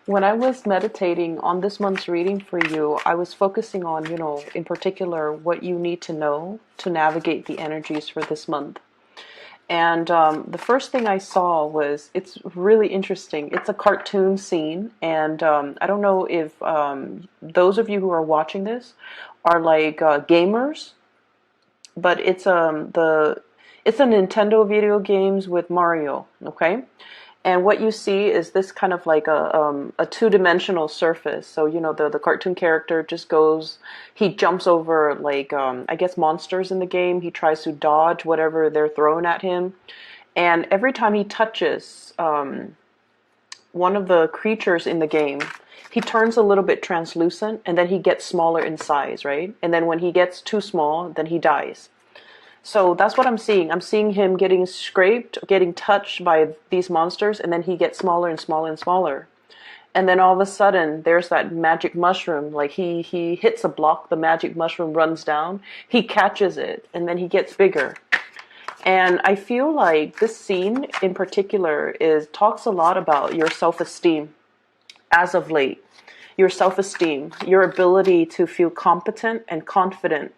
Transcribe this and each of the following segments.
When I was meditating on this month's reading for you, I was focusing on, in particular, what you need to know to navigate the energies for this month. And the first thing I saw was, it's really interesting. It's a cartoon scene, and I don't know if those of you who are watching this are like gamers, but it's a Nintendo video games with Mario. Okay, and what you see is this kind of like a two-dimensional surface. So, the cartoon character just goes, he jumps over like, I guess monsters in the game. He tries to dodge whatever they're throwing at him. And every time he touches one of the creatures in the game, he turns a little bit translucent and then he gets smaller in size, right? And then when he gets too small, then he dies. So that's what I'm seeing. I'm seeing him getting scraped, getting touched by these monsters, and then he gets smaller and smaller and smaller. And then all of a sudden, there's that magic mushroom. Like he hits a block, the magic mushroom runs down, he catches it, and then he gets bigger. And I feel like this scene in particular talks a lot about your self-esteem as of late. Your self-esteem, your ability to feel competent and confident,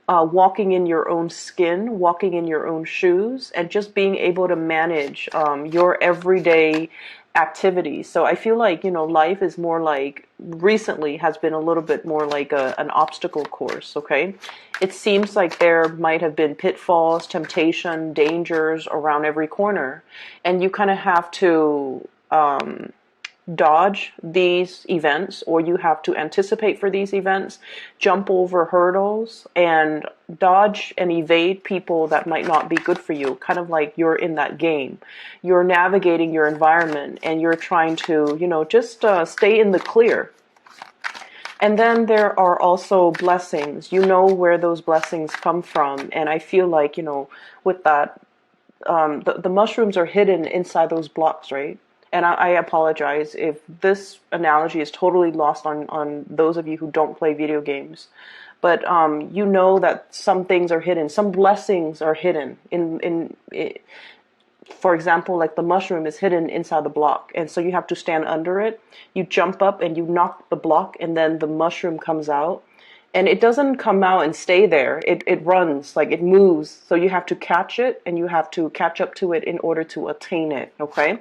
walking in your own skin, walking in your own shoes, and just being able to manage your everyday activities. So I feel like, life is more like, recently has been a little bit more like an obstacle course, okay? It seems like there might have been pitfalls, temptation, dangers around every corner. And you kind of have to dodge these events, or you have to anticipate for these events, jump over hurdles, and dodge and evade people that might not be good for you. Kind of like you're in that game. You're navigating your environment and you're trying to, just stay in the clear. And then there are also blessings. You know where those blessings come from. And I feel like, with that, the mushrooms are hidden inside those blocks, right? And I apologize if this analogy is totally lost on those of you who don't play video games. But you know that some things are hidden. Some blessings are hidden. For example, like the mushroom is hidden inside the block. And so you have to stand under it. You jump up and you knock the block, and then the mushroom comes out. And it doesn't come out and stay there. It runs, like it moves. So you have to catch it, and you have to catch up to it in order to attain it, okay?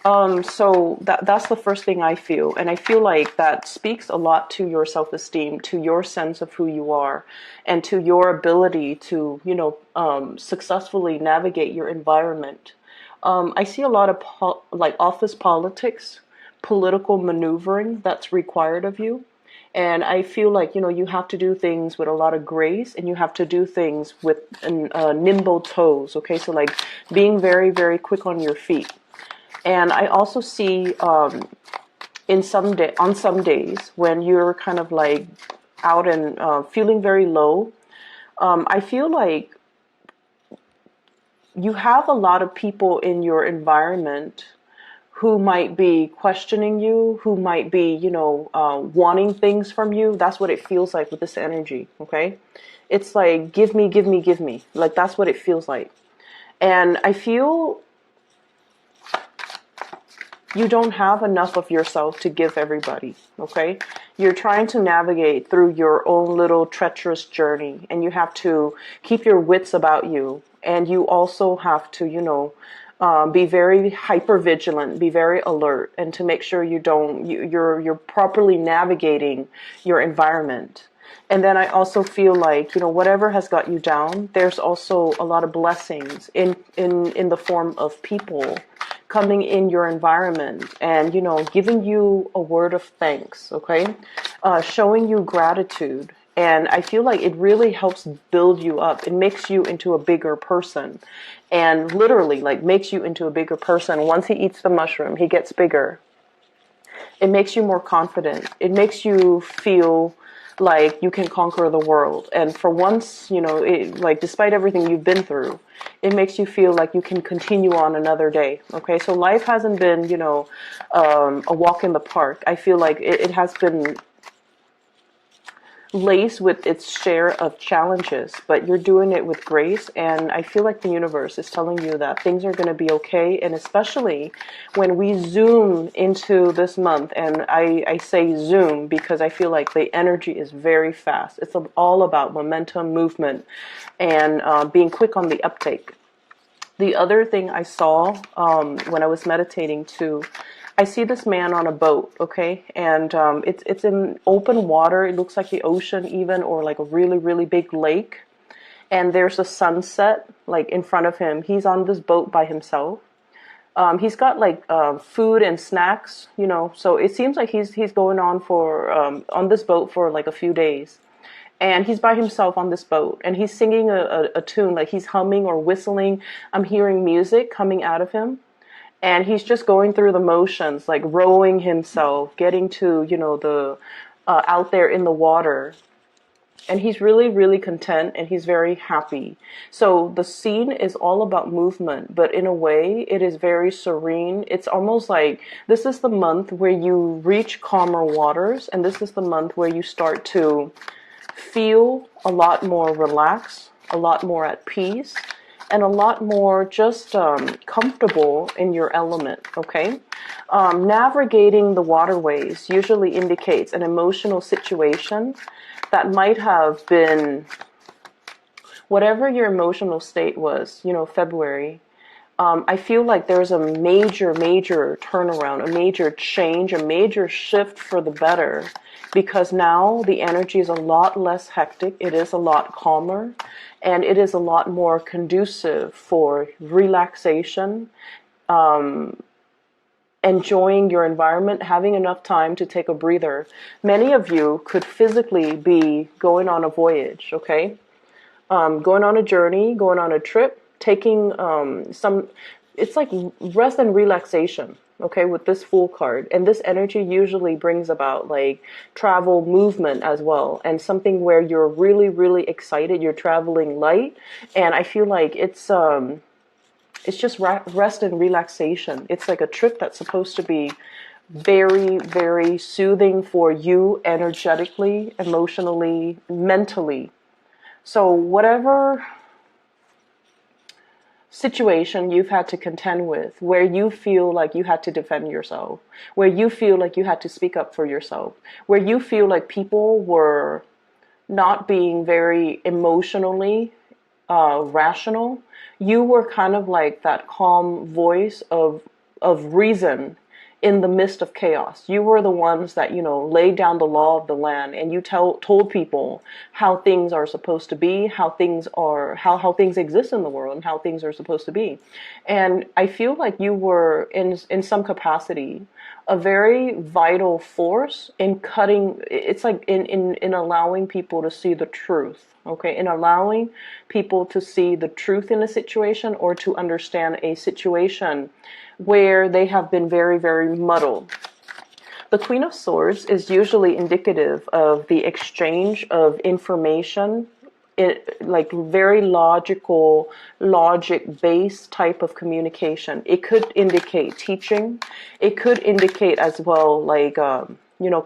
So that's the first thing I feel. And I feel like that speaks a lot to your self-esteem, to your sense of who you are, and to your ability to, successfully navigate your environment. I see a lot of like office politics, political maneuvering that's required of you. And I feel like, you have to do things with a lot of grace, and you have to do things with nimble toes. Okay. So like being very, very quick on your feet. And I also see on some days when you're kind of like out and feeling very low, I feel like you have a lot of people in your environment who might be questioning you, who might be, wanting things from you. That's what it feels like with this energy, okay? It's like, give me, give me, give me. Like, that's what it feels like. And I feel you don't have enough of yourself to give everybody, okay? You're trying to navigate through your own little treacherous journey, and you have to keep your wits about you. And you also have to, be very hyper vigilant, be very alert, and to make sure you're properly navigating your environment. And then I also feel like, whatever has got you down, there's also a lot of blessings in the form of people coming in your environment and, giving you a word of thanks, okay? Showing you gratitude. And I feel like it really helps build you up. It makes you into a bigger person, and literally like makes you into a bigger person. Once he eats the mushroom, he gets bigger. It makes you more confident. It makes you feel like you can conquer the world. And for once, like despite everything you've been through, it makes you feel like you can continue on another day. Okay, so life hasn't been, a walk in the park. I feel like it has been laced with its share of challenges, but you're doing it with grace. And I feel like the universe is telling you that things are going to be okay. And especially when we zoom into this month, and I say zoom because I feel like the energy is very fast. It's all about momentum, movement, and being quick on the uptake. The other thing I saw when I was meditating too, I see this man on a boat, okay, and it's in open water. It looks like the ocean even, or like a really, really big lake. And there's a sunset like in front of him. He's on this boat by himself. He's got like food and snacks, you know. So it seems like he's going on this boat for like a few days. And he's by himself on this boat, and he's singing a tune, like he's humming or whistling. I'm hearing music coming out of him. And he's just going through the motions, like rowing himself, getting to, you know, the out there in the water. And he's really, really content, and he's very happy. So the scene is all about movement, but in a way, it is very serene. It's almost like this is the month where you reach calmer waters, and this is the month where you start to feel a lot more relaxed, a lot more at peace, and a lot more just comfortable in your element, okay? Navigating the waterways usually indicates an emotional situation that might have been, whatever your emotional state was, you know, February. I feel like there's a major, major turnaround, a major change, a major shift for the better, because now the energy is a lot less hectic. It is a lot calmer, and it is a lot more conducive for relaxation, enjoying your environment, having enough time to take a breather. Many of you could physically be going on a voyage, okay? Going on a journey, going on a trip, taking it's like rest and relaxation, okay, with this Fool card. And this energy usually brings about like travel, movement as well, and something where you're really, really excited, you're traveling light. And I feel like it's just rest and relaxation. It's like a trip that's supposed to be very, very soothing for you energetically, emotionally, mentally. So whatever situation you've had to contend with, where you feel like you had to defend yourself, where you feel like you had to speak up for yourself, where you feel like people were not being very emotionally rational, you were kind of like that calm voice of reason in the midst of chaos. You were the ones that, you know, laid down the law of the land, and you told people how things are supposed to be, how things exist in the world, and how things are supposed to be. And I feel like you were in some capacity a very vital force in cutting. It's like in allowing people to see the truth. Okay, in allowing people to see the truth in a situation, or to understand a situation where they have been very, very muddled. The Queen of Swords is usually indicative of the exchange of information, like very logical, logic-based type of communication. It could indicate teaching. It could indicate as well, like,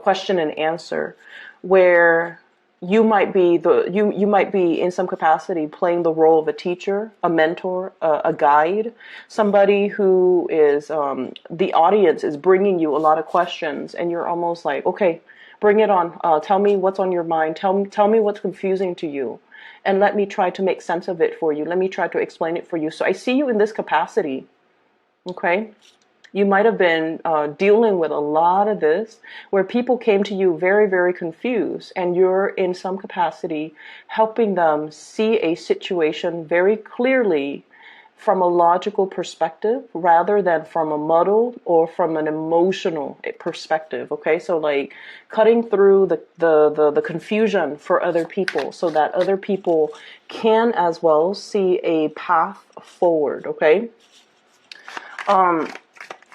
question and answer, where you might be you might be in some capacity playing the role of a teacher, a mentor, a guide, somebody who is the audience is bringing you a lot of questions, and you're almost like, okay, bring it on. Tell me what's on your mind. Tell me what's confusing to you, and let me try to make sense of it for you. Let me try to explain it for you. So I see you in this capacity. Okay. You might have been dealing with a lot of this, where people came to you very, very confused, and you're in some capacity helping them see a situation very clearly from a logical perspective, rather than from a muddled or from an emotional perspective. Okay, so like cutting through the confusion for other people, so that other people can as well see a path forward. Okay.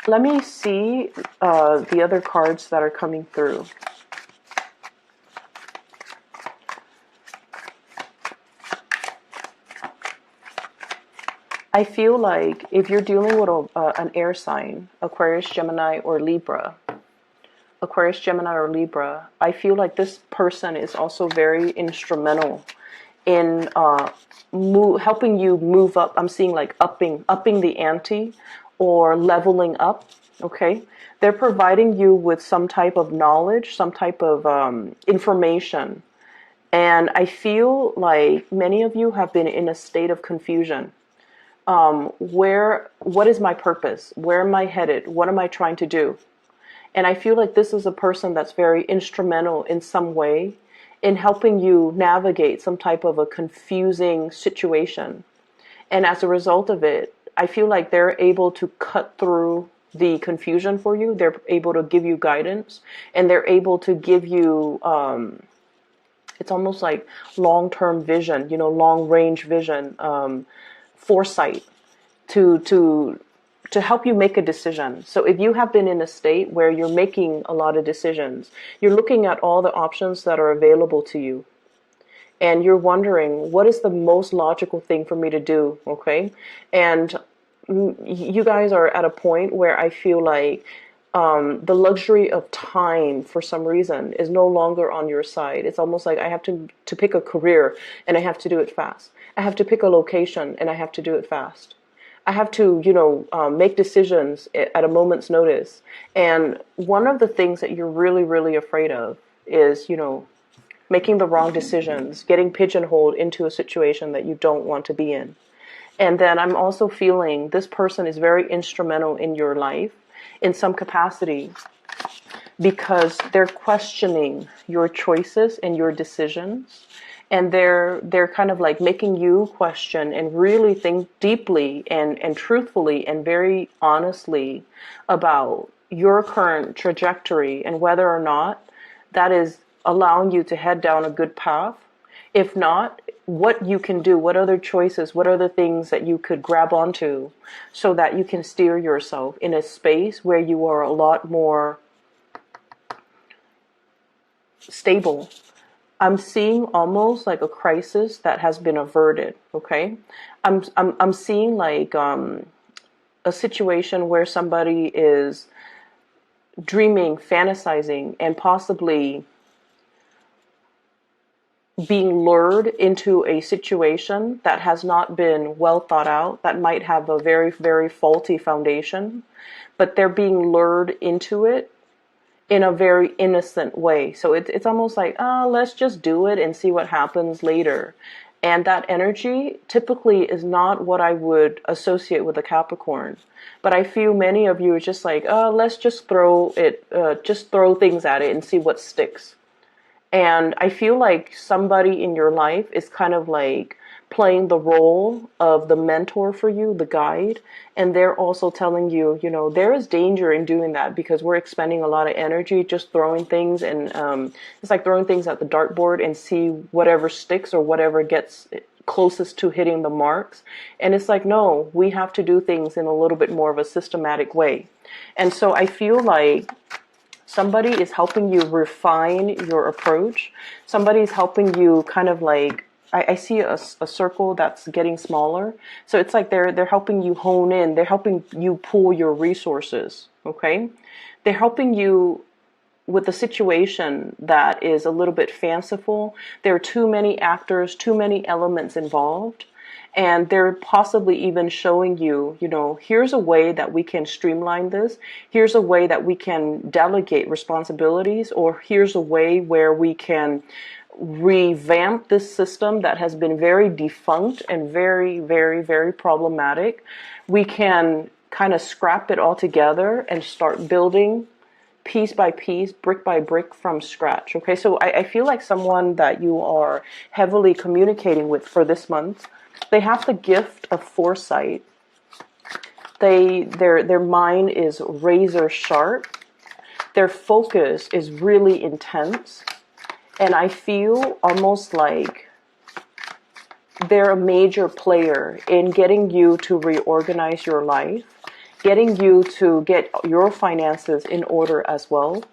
Let me see the other cards that are coming through. I feel like if you're dealing with an air sign, Aquarius, Gemini, or Libra, Aquarius, Gemini, or Libra, I feel like this person is also very instrumental in helping you move up. I'm seeing like upping the ante or leveling up. Okay, they're providing you with some type of knowledge, some type of information, and I feel like many of you have been in a state of confusion. What is my purpose? Where am I headed? What am I trying to do? And I feel like this is a person that's very instrumental in some way in helping you navigate some type of a confusing situation. And as a result of it, I feel like they're able to cut through the confusion for you. They're able to give you guidance, and they're able to give you, it's almost like long-term vision, long-range vision, foresight to help you make a decision. So if you have been in a state where you're making a lot of decisions, you're looking at all the options that are available to you, and you're wondering, what is the most logical thing for me to do? Okay. And you guys are at a point where I feel like the luxury of time, for some reason, is no longer on your side. It's almost like I have to pick a career, and I have to do it fast. I have to pick a location, and I have to do it fast. I have to, make decisions at a moment's notice. And one of the things that you're really, really afraid of is, making the wrong decisions, getting pigeonholed into a situation that you don't want to be in. And then I'm also feeling this person is very instrumental in your life in some capacity, because they're questioning your choices and your decisions. And they're kind of like making you question and really think deeply and truthfully and very honestly about your current trajectory and whether or not that is allowing you to head down a good path. If not, what you can do, what other choices, what other things that you could grab onto so that you can steer yourself in a space where you are a lot more stable. I'm seeing almost like a crisis that has been averted. Okay, I'm seeing like a situation where somebody is dreaming, fantasizing, and possibly being lured into a situation that has not been well thought out, that might have a very, very faulty foundation, but they're being lured into it in a very innocent way. So it's almost like, let's just do it and see what happens later. And that energy typically is not what I would associate with a Capricorn. But I feel many of you are just like, let's just throw things at it and see what sticks. And I feel like somebody in your life is kind of like playing the role of the mentor for you, the guide. And they're also telling you, there is danger in doing that, because we're expending a lot of energy just throwing things. And it's like throwing things at the dartboard and see whatever sticks or whatever gets closest to hitting the marks. And it's like, no, we have to do things in a little bit more of a systematic way. And so I feel like somebody is helping you refine your approach. Somebody's helping you kind of like, I see a circle that's getting smaller. So it's like they're helping you hone in. They're helping you pool your resources, okay? They're helping you with a situation that is a little bit fanciful. There are too many actors, too many elements involved. And they're possibly even showing you, here's a way that we can streamline this. Here's a way that we can delegate responsibilities, or here's a way where we can revamp this system that has been very defunct and very, very, very problematic. We can kind of scrap it all together and start building piece by piece, brick by brick from scratch. Okay, so I feel like someone that you are heavily communicating with for this month, they have the gift of foresight. Their mind is razor sharp. Their focus is really intense. And I feel almost like they're a major player in getting you to reorganize your life getting you to get your finances in order as well.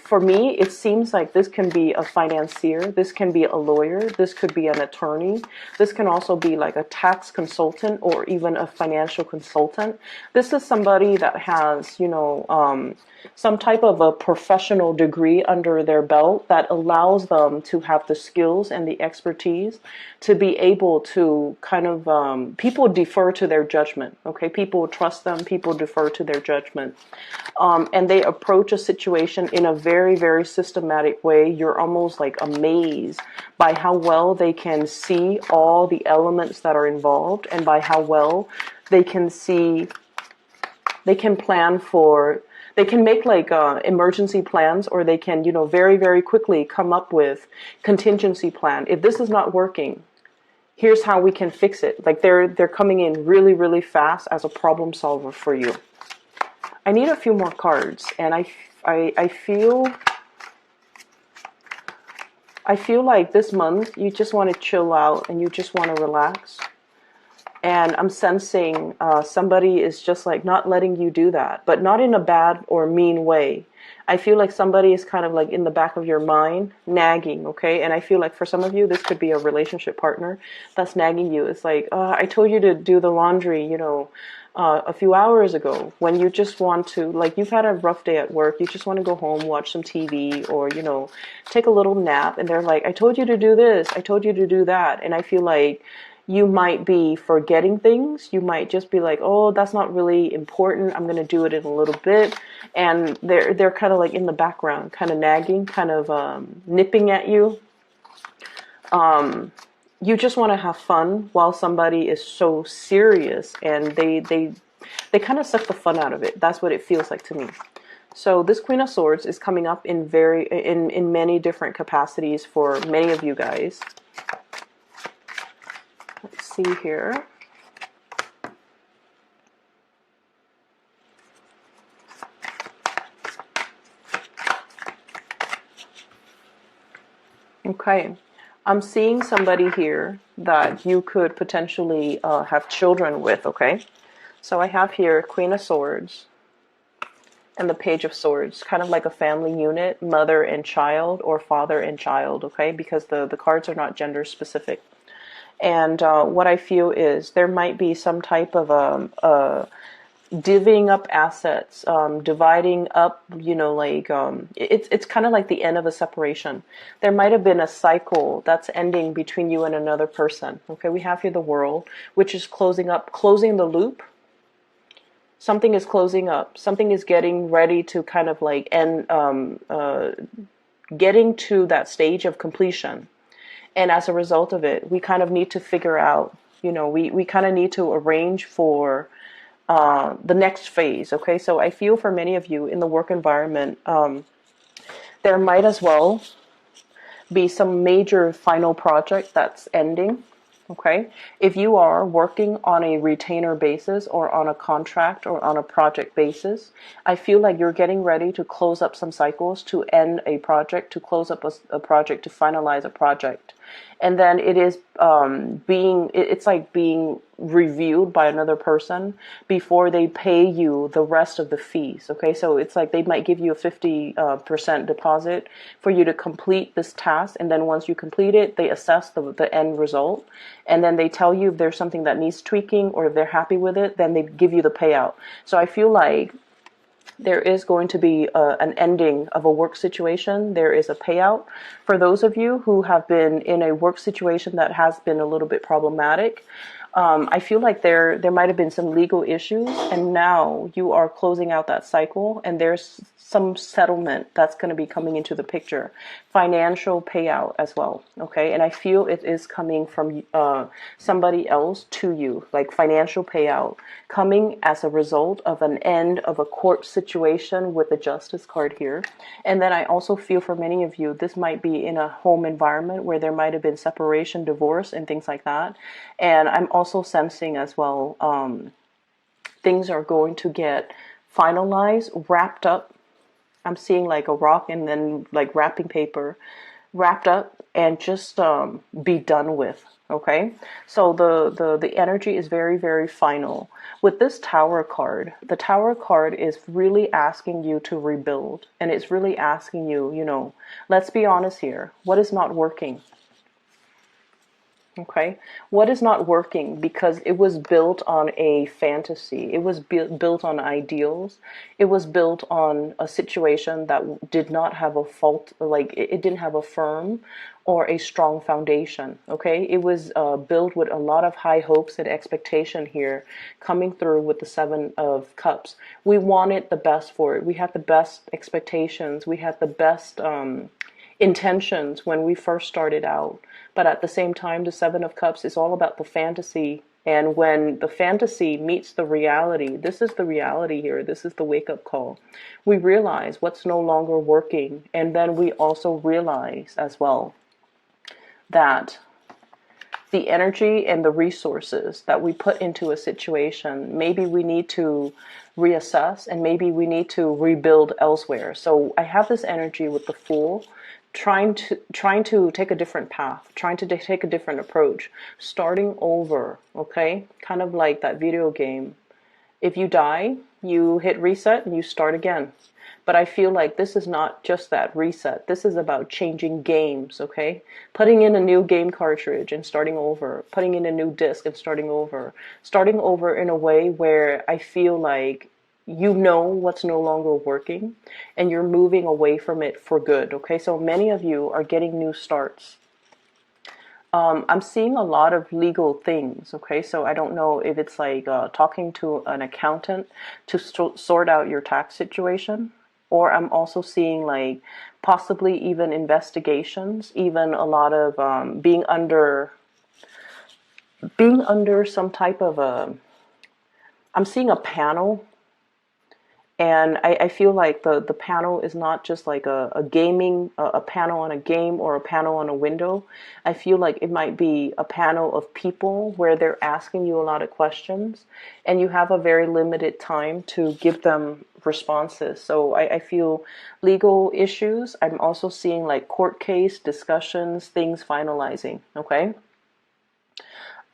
For me, it seems like this can be a financier, this can be a lawyer, this could be an attorney, this can also be like a tax consultant or even a financial consultant. This is somebody that has, some type of a professional degree under their belt that allows them to have the skills and the expertise to be able to kind of, people defer to their judgment, okay? People trust them, people defer to their judgment. And they approach a situation in a very, very systematic way. You're almost like amazed by how well they can see all the elements that are involved, and by how well they can see, they can plan for, they can make like emergency plans, or they can, very, very quickly come up with contingency plan. If this is not working, here's how we can fix it. Like they're coming in really, really fast as a problem solver for you. I need a few more cards, and I feel like this month you just want to chill out and you just want to relax. And I'm sensing somebody is just like not letting you do that, but not in a bad or mean way. I feel like somebody is kind of like in the back of your mind, nagging, okay? And I feel like for some of you, this could be a relationship partner that's nagging you. It's like, I told you to do the laundry, a few hours ago, when you just want to, like, you've had a rough day at work, you just want to go home, watch some TV, or, take a little nap. And they're like, I told you to do this, I told you to do that. And I feel like you might be forgetting things. You might just be like, oh, that's not really important, I'm going to do it in a little bit. And they're kind of like in the background, kind of nagging, kind of nipping at you. You just want to have fun while somebody is so serious, and they kind of suck the fun out of it. That's what it feels like to me. So this Queen of Swords is coming up in many different capacities for many of you guys. Let's see here. Okay. I'm seeing somebody here that you could potentially have children with, okay? So I have here Queen of Swords and the Page of Swords, kind of like a family unit, mother and child, or father and child, okay? Because the cards are not gender specific. And what I feel is there might be some type of divvying up assets, dividing up, it's kind of like the end of a separation. There might have been a cycle that's ending between you and another person. Okay, we have here the World, which is closing the loop. Something is closing up. Something is getting ready to kind of like end, getting to that stage of completion. And as a result of it, we kind of need to figure out, we kind of need to arrange for the next phase. Okay, so I feel for many of you in the work environment, there might as well be some major final project that's ending. Okay, if you are working on a retainer basis or on a contract or on a project basis, I feel like you're getting ready to close up some cycles, to end a project, to close up a project, to finalize a project. And then it is it's like being reviewed by another person before they pay you the rest of the fees. Okay, so it's like they might give you a 50% deposit for you to complete this task, and then once you complete it, they assess the end result, and then they tell you if there's something that needs tweaking, or if they're happy with it, then they give you the payout. So I feel like there is going to be an ending of a work situation. There is a payout. For those of you who have been in a work situation that has been a little bit problematic, I feel like there might have been some legal issues, and now you are closing out that cycle, and there's some settlement that's going to be coming into the picture. Financial payout as well, okay? And I feel it is coming from somebody else to you, like financial payout coming as a result of an end of a court situation with the Justice card here. And then I also feel for many of you, this might be in a home environment where there might have been separation, divorce, and things like that. And I'm also sensing as well, things are going to get finalized, wrapped up. I'm seeing like a rock and then like wrapping paper, wrapped up and just be done with. Okay, so the energy is very, very final. With this Tower card, the Tower card is really asking you to rebuild, and it's really asking you, let's be honest here, what is not working? Okay, what is not working? Because it was built on a fantasy. It was built on ideals. It was built on a situation that did not have a fault, like it didn't have a firm or a strong foundation. Okay, it was built with a lot of high hopes and expectation here, coming through with the Seven of Cups. We wanted the best for it. We had the best expectations. We had the best intentions when we first started out. But at the same time, the Seven of Cups is all about the fantasy. And when the fantasy meets the reality, this is the reality here. This is the wake-up call. We realize what's no longer working. And then we also realize as well that the energy and the resources that we put into a situation, maybe we need to reassess and maybe we need to rebuild elsewhere. So I have this energy with the Fool, trying to take a different path, trying to take a different approach, starting over. Okay, kind of like that video game. If you die, you hit reset and you start again. But I feel like this is not just that reset. This is about changing games, okay? Putting in a new game cartridge and starting over. Putting in a new disc and starting over. Starting over in a way where I feel like you know what's no longer working and you're moving away from it for good, okay? So many of you are getting new starts. I'm seeing a lot of legal things, okay? So I don't know if it's like talking to an accountant to sort out your tax situation, or I'm also seeing like possibly even investigations, even a lot of being under some type of I'm seeing a panel. And I feel like the panel is not just like a gaming, a panel on a game or a panel on a window. I feel like it might be a panel of people where they're asking you a lot of questions and you have a very limited time to give them responses. So I feel legal issues. I'm also seeing like court case discussions, things finalizing. Okay.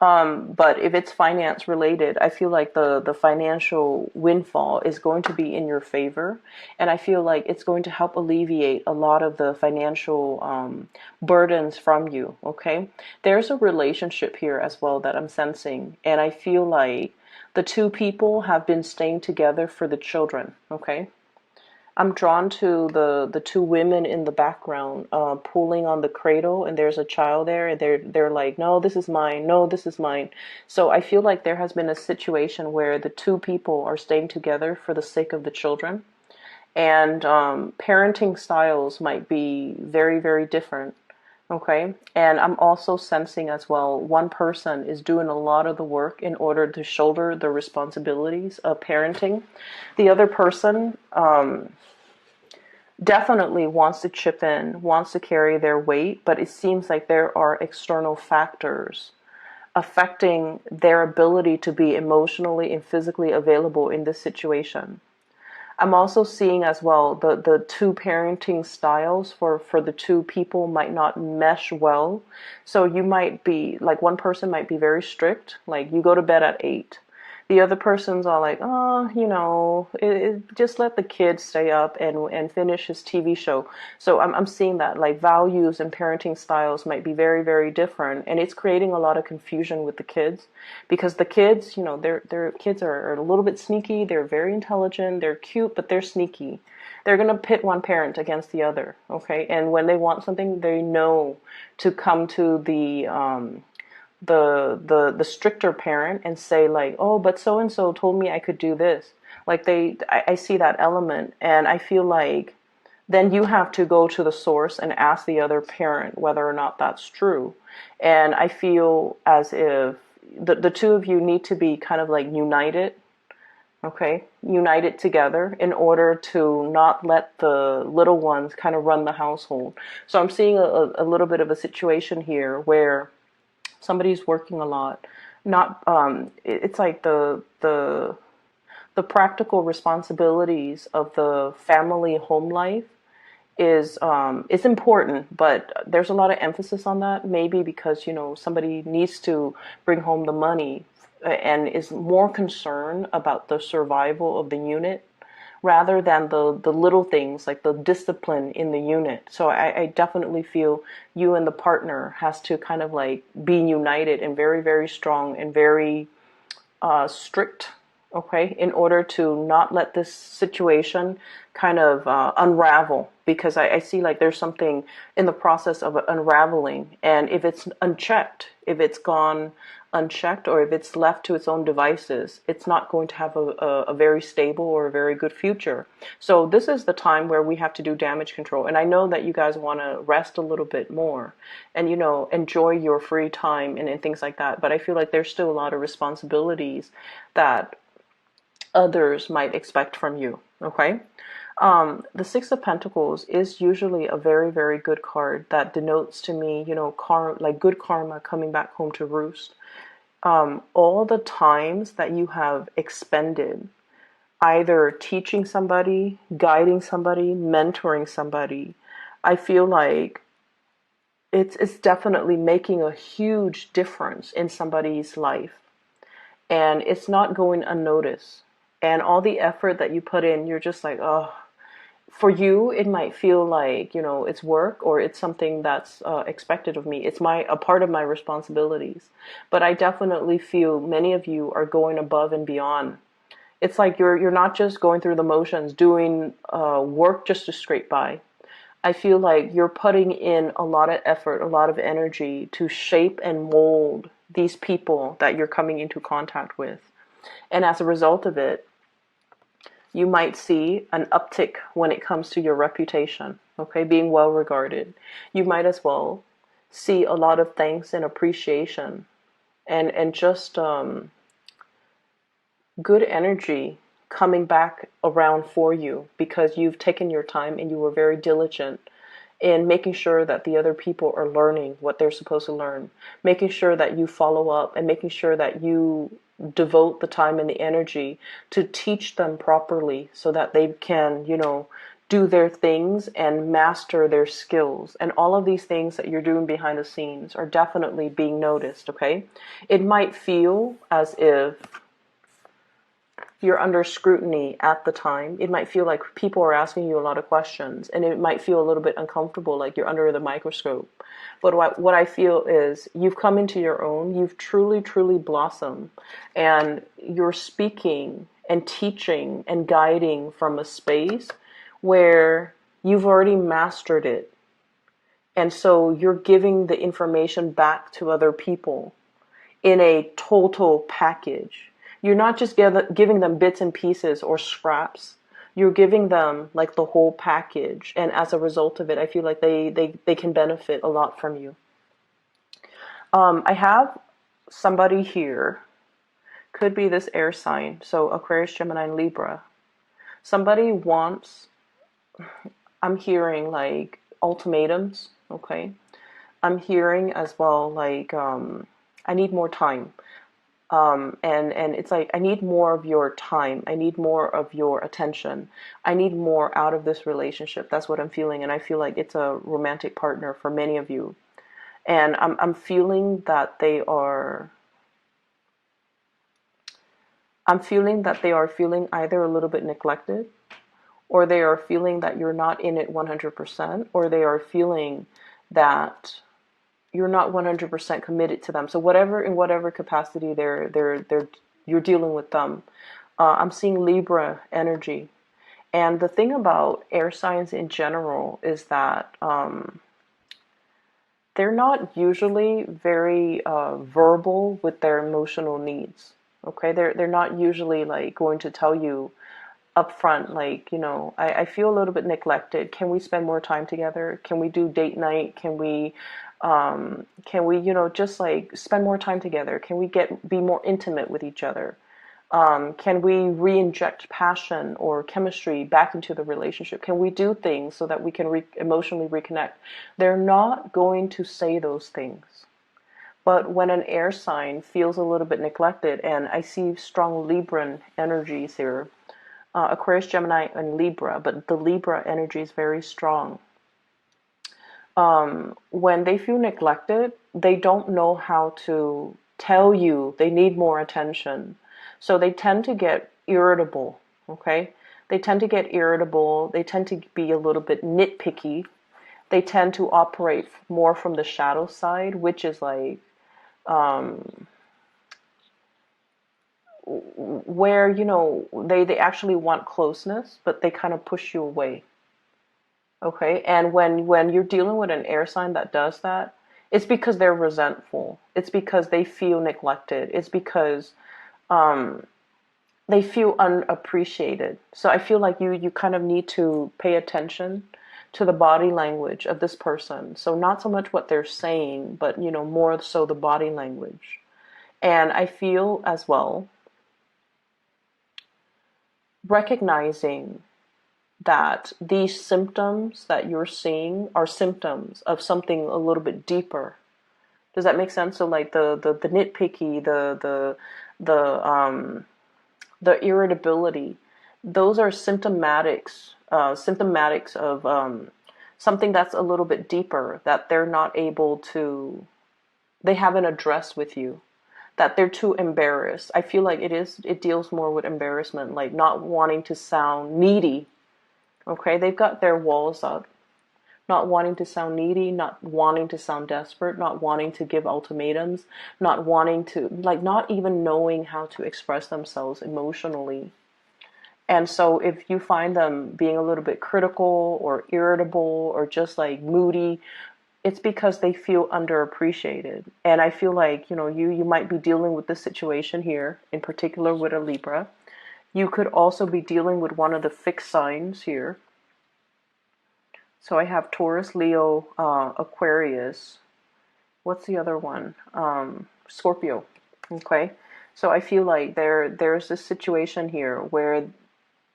But if it's finance related, I feel like the financial windfall is going to be in your favor. And I feel like it's going to help alleviate a lot of the financial burdens from you. Okay. There's a relationship here as well that I'm sensing. And I feel like the two people have been staying together for the children. Okay. I'm drawn to the two women in the background, pulling on the cradle, and there's a child there, and they're like, no, this is mine, no, this is mine. So I feel like there has been a situation where the two people are staying together for the sake of the children, and parenting styles might be very, very different. Okay, and I'm also sensing as well, one person is doing a lot of the work in order to shoulder the responsibilities of parenting. The other person definitely wants to chip in, wants to carry their weight, but it seems like there are external factors affecting their ability to be emotionally and physically available in this situation. I'm also seeing as well the two parenting styles for the two people might not mesh well. So you might be like, one person might be very strict, like you go to bed at 8. The other person's all like, oh, just let the kid stay up and finish his TV show. So I'm seeing that like values and parenting styles might be very, very different. And it's creating a lot of confusion with the kids because the kids, their kids are a little bit sneaky. They're very intelligent. They're cute, but they're sneaky. They're going to pit one parent against the other. Okay. And when they want something, they know to come to the stricter parent and say like, oh, but so and so told me I could do this. Like I see that element, and I feel like then you have to go to the source and ask the other parent whether or not that's true. And I feel as if the two of you need to be kind of like united. Okay, united together in order to not let the little ones kind of run the household. So I'm seeing a little bit of a situation here where somebody's working a lot. Not it's like the practical responsibilities of the family home life is important, but there's a lot of emphasis on that. Maybe because somebody needs to bring home the money and is more concerned about the survival of the unit rather than the little things like the discipline in the unit. So I definitely feel you and the partner has to kind of like be united and very, very strong and very strict, okay, in order to not let this situation kind of unravel. Because I see like there's something in the process of unraveling, and if it's unchecked, if it's gone unchecked, or if it's left to its own devices, it's not going to have a very stable or a very good future. So this is the time where we have to do damage control. And I know that you guys want to rest a little bit more and, enjoy your free time and things like that. But I feel like there's still a lot of responsibilities that others might expect from you. Okay. The Six of Pentacles is usually a very, very good card that denotes to me, like good karma coming back home to roost. All the times that you have expended either teaching somebody, guiding somebody, mentoring somebody, I feel like it's definitely making a huge difference in somebody's life. And it's not going unnoticed. And all the effort that you put in, you're just like, oh, for you, it might feel like, it's work or it's something that's expected of me. It's a part of my responsibilities. But I definitely feel many of you are going above and beyond. It's like you're not just going through the motions, doing work just to scrape by. I feel like you're putting in a lot of effort, a lot of energy to shape and mold these people that you're coming into contact with. And as a result of it, you might see an uptick when it comes to your reputation, okay, being well regarded. You might as well see a lot of thanks and appreciation and just good energy coming back around for you because you've taken your time and you were very diligent in making sure that the other people are learning what they're supposed to learn, making sure that you follow up and making sure that you devote the time and the energy to teach them properly so that they can, do their things and master their skills. And all of these things that you're doing behind the scenes are definitely being noticed, okay? It might feel as if you're under scrutiny at the time. It might feel like people are asking you a lot of questions, and it might feel a little bit uncomfortable, like you're under the microscope. But what I feel is you've come into your own, you've truly, truly blossomed, and you're speaking and teaching and guiding from a space where you've already mastered it. And so you're giving the information back to other people in a total package. You're not just giving them bits and pieces or scraps. You're giving them like the whole package. And as a result of it, I feel like they can benefit a lot from you. I have somebody here, could be this air sign, so Aquarius, Gemini, and Libra. Somebody wants, I'm hearing like ultimatums, okay? I'm hearing as well like, I need more time. And it's like, I need more of your time. I need more of your attention. I need more out of this relationship. That's what I'm feeling. And I feel like it's a romantic partner for many of you. And I'm feeling that they are feeling either a little bit neglected, or they are feeling that you're not in it 100%, or they are feeling that you're not 100% committed to them. So in whatever capacity you're dealing with them. I'm seeing Libra energy. And the thing about air signs in general is that they're not usually very verbal with their emotional needs. Okay, they're not usually like going to tell you upfront, like, I feel a little bit neglected. Can we spend more time together? Can we do date night? Can we just like spend more time together? Can we be more intimate with each other? Can we re-inject passion or chemistry back into the relationship? Can we do things so that we can emotionally reconnect? They're not going to say those things. But when an air sign feels a little bit neglected, and I see strong Libran energies here, Aquarius, Gemini, and Libra, but the Libra energy is very strong. When they feel neglected, they don't know how to tell you they need more attention. So they tend to get irritable, okay? They tend to get irritable. They tend to be a little bit nitpicky. They tend to operate more from the shadow side, which is like where, you know, they actually want closeness, but they kind of push you away. Okay, and when you're dealing with an air sign that does that, it's because they're resentful. It's because they feel neglected. It's because they feel unappreciated. So I feel like you kind of need to pay attention to the body language of this person. So not so much what they're saying, but you know, more so the body language. And I feel as well recognizing that these symptoms that you're seeing are symptoms of something a little bit deeper. Does that make sense? So like the nitpicky, the irritability, those are symptomatics of something that's a little bit deeper that they're not able to, they haven't addressed with you, that they're too embarrassed. I feel like it deals more with embarrassment, like not wanting to sound needy. Okay, they've got their walls up, not wanting to sound needy, not wanting to sound desperate, not wanting to give ultimatums, not wanting to, like, not even knowing how to express themselves emotionally. And so if you find them being a little bit critical or irritable or just like moody, it's because they feel underappreciated. And I feel like, you know, you might be dealing with this situation here, in particular with a Libra. You could also be dealing with one of the fixed signs here. So I have Taurus, Leo, Aquarius. What's the other one? Scorpio. Okay. So I feel like there's this situation here where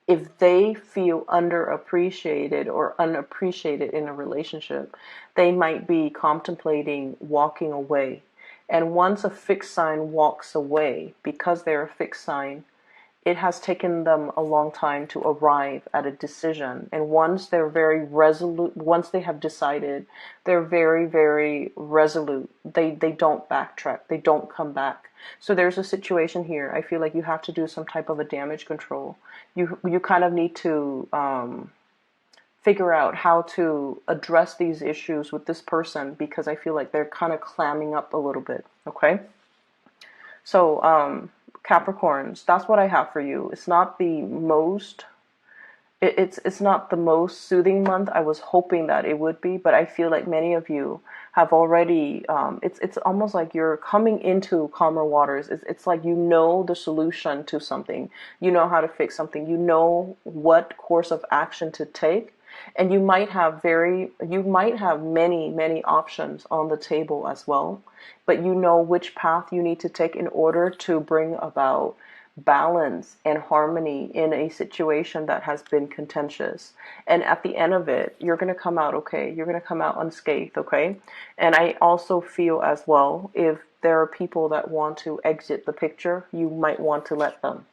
if they feel underappreciated or unappreciated in a relationship, they might be contemplating walking away. And once a fixed sign walks away, because they're a fixed sign, it has taken them a long time to arrive at a decision. And once they're very resolute, once they have decided, they're very, very resolute. They don't backtrack. They don't come back. So there's a situation here. I feel like you have to do some type of a damage control. You kind of need to figure out how to address these issues with this person, because I feel like they're kind of clamming up a little bit. Okay. So, Capricorns, that's what I have for you. It's not the most, it's not the most soothing month. I was hoping that it would be, but I feel like many of you have already, it's almost like you're coming into calmer waters. It's like you know the solution to something. You know how to fix something. You know what course of action to take. And you might have many options on the table as well, but you know which path you need to take in order to bring about balance and harmony in a situation that has been contentious. And at the end of it, you're going to come out okay. You're going to come out unscathed, okay? And I also feel as well, if there are people that want to exit the picture, you might want to let them.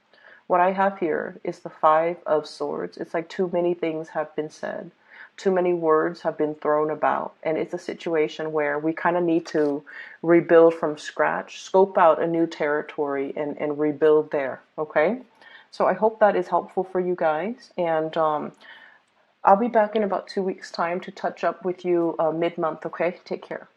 What I have here is the Five of Swords. It's like too many things have been said. Too many words have been thrown about. And it's a situation where we kind of need to rebuild from scratch, scope out a new territory and rebuild there. Okay? So I hope that is helpful for you guys. And I'll be back in about 2 weeks' time to touch up with you mid-month. Okay? Take care.